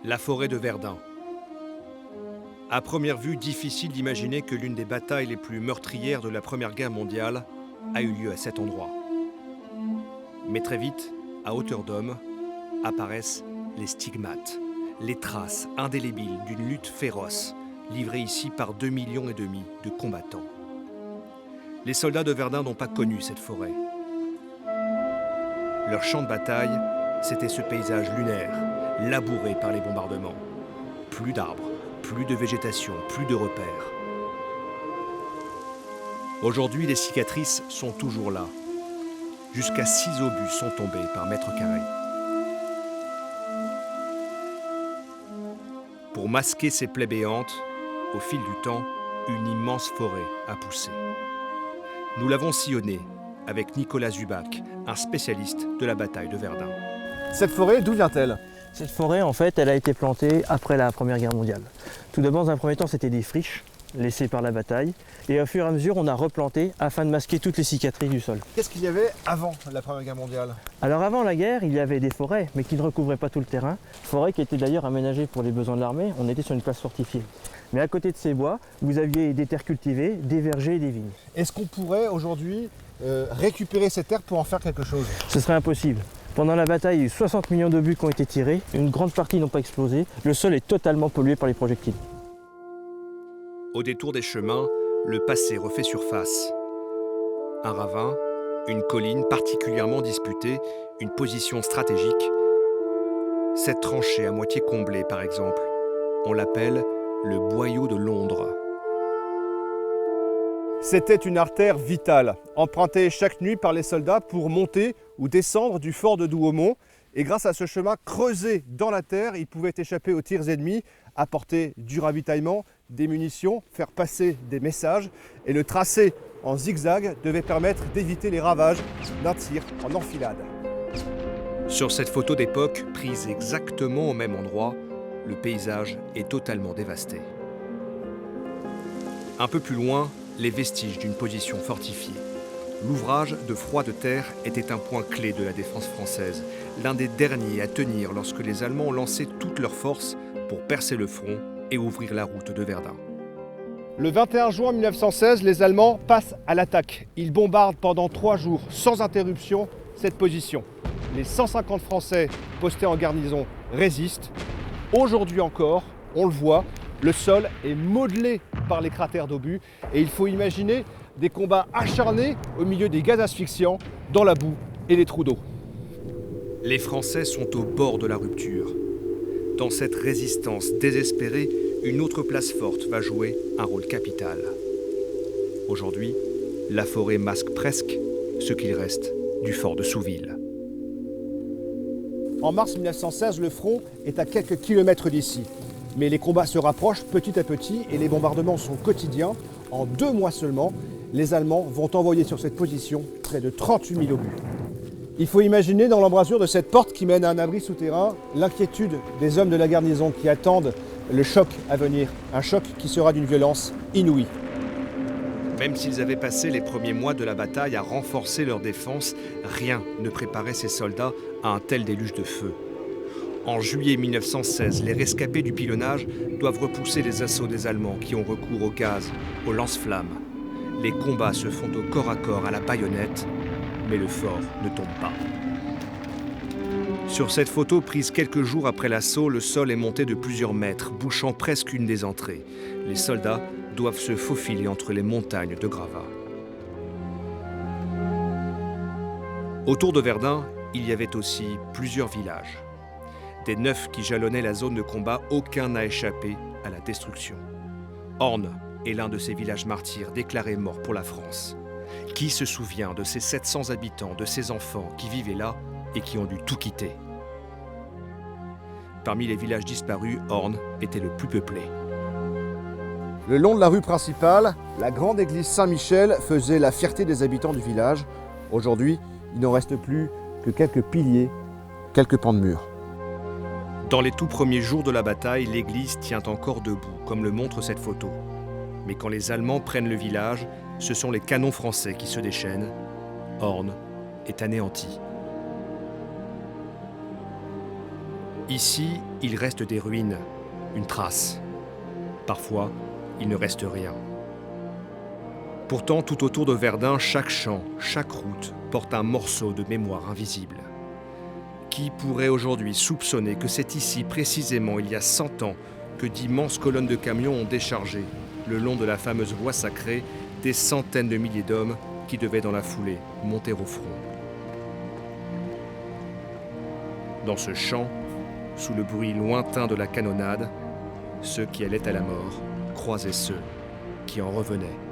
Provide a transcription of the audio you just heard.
La forêt de Verdun. À première vue, difficile d'imaginer que l'une des batailles les plus meurtrières de la Première Guerre mondiale a eu lieu à cet endroit. Mais très vite, à hauteur d'homme, apparaissent les stigmates, les traces indélébiles d'une lutte féroce, livrée ici par 2,5 millions de combattants. Les soldats de Verdun n'ont pas connu cette forêt. Leur champ de bataille, c'était ce paysage lunaire, labouré par les bombardements. Plus d'arbres, plus de végétation, plus de repères. Aujourd'hui, les cicatrices sont toujours là. Jusqu'à 6 obus sont tombés par mètre carré. Pour masquer ces plaies béantes, au fil du temps, une immense forêt a poussé. Nous l'avons sillonnée avec Nicolas Zubac, un spécialiste de la bataille de Verdun. Cette forêt, d'où vient-elle ? Cette forêt, en fait, elle a été plantée après la Première Guerre mondiale. Tout d'abord, dans un premier temps, c'était des friches laissées par la bataille. Et au fur et à mesure, on a replanté afin de masquer toutes les cicatrices du sol. Qu'est-ce qu'il y avait avant la Première Guerre mondiale ? Alors avant la guerre, il y avait des forêts, mais qui ne recouvraient pas tout le terrain. Forêts qui étaient d'ailleurs aménagées pour les besoins de l'armée. On était sur une place fortifiée. Mais à côté de ces bois, vous aviez des terres cultivées, des vergers et des vignes. Est-ce qu'on pourrait aujourd'hui récupérer ces terres pour en faire quelque chose ? Ce serait impossible. Pendant la bataille, il y a eu 60 millions d'obus qui ont été tirés. Une grande partie n'ont pas explosé. Le sol est totalement pollué par les projectiles. Au détour des chemins, le passé refait surface. Un ravin, une colline particulièrement disputée, une position stratégique. Cette tranchée à moitié comblée, par exemple, on l'appelle le boyau de Londres. C'était une artère vitale, empruntée chaque nuit par les soldats pour monter ou descendre du fort de Douaumont. Et grâce à ce chemin creusé dans la terre, ils pouvaient échapper aux tirs ennemis, apporter du ravitaillement, des munitions, faire passer des messages. Et le tracé en zigzag devait permettre d'éviter les ravages d'un tir en enfilade. Sur cette photo d'époque, prise exactement au même endroit, le paysage est totalement dévasté. Un peu plus loin, les vestiges d'une position fortifiée. L'ouvrage de Froid de Terre était un point clé de la défense française, l'un des derniers à tenir lorsque les Allemands ont lancé toutes leurs forces pour percer le front et ouvrir la route de Verdun. Le 21 juin 1916, les Allemands passent à l'attaque. Ils bombardent pendant 3 jours, sans interruption, cette position. Les 150 Français postés en garnison résistent. Aujourd'hui encore, on le voit, le sol est modelé par les cratères d'obus et il faut imaginer des combats acharnés au milieu des gaz asphyxiants, dans la boue et les trous d'eau. Les Français sont au bord de la rupture. Dans cette résistance désespérée, une autre place forte va jouer un rôle capital. Aujourd'hui, la forêt masque presque ce qu'il reste du fort de Souville. En mars 1916, le front est à quelques kilomètres d'ici. Mais les combats se rapprochent petit à petit et les bombardements sont quotidiens. En 2 mois seulement, les Allemands vont envoyer sur cette position près de 38 000 obus. Il faut imaginer dans l'embrasure de cette porte qui mène à un abri souterrain l'inquiétude des hommes de la garnison qui attendent le choc à venir, un choc qui sera d'une violence inouïe. Même s'ils avaient passé les premiers mois de la bataille à renforcer leur défense, rien ne préparait ces soldats à un tel déluge de feu. En juillet 1916, les rescapés du pilonnage doivent repousser les assauts des Allemands qui ont recours au gaz, aux lance-flammes. Les combats se font au corps à corps à la baïonnette, mais le fort ne tombe pas. Sur cette photo prise quelques jours après l'assaut, le sol est monté de plusieurs mètres, bouchant presque une des entrées. Les soldats doivent se faufiler entre les montagnes de gravats. Autour de Verdun, il y avait aussi plusieurs villages. Des 9 qui jalonnaient la zone de combat, aucun n'a échappé à la destruction. Orne est l'un de ces villages martyrs déclarés morts pour la France. Qui se souvient de ces 700 habitants, de ces enfants qui vivaient là et qui ont dû tout quitter ? Parmi les villages disparus, Orne était le plus peuplé. Le long de la rue principale, la grande église Saint-Michel faisait la fierté des habitants du village. Aujourd'hui, il n'en reste plus que quelques piliers, quelques pans de murs. Dans les tout premiers jours de la bataille, l'église tient encore debout, comme le montre cette photo. Mais quand les Allemands prennent le village, ce sont les canons français qui se déchaînent. Orne est anéanti. Ici, il reste des ruines, une trace. Parfois, il ne reste rien. Pourtant, tout autour de Verdun, chaque champ, chaque route porte un morceau de mémoire invisible. Qui pourrait aujourd'hui soupçonner que c'est ici, précisément il y a 100 ans, que d'immenses colonnes de camions ont déchargé, le long de la fameuse voie sacrée, des centaines de milliers d'hommes qui devaient dans la foulée monter au front. Dans ce champ, sous le bruit lointain de la canonnade, ceux qui allaient à la mort croisaient ceux qui en revenaient.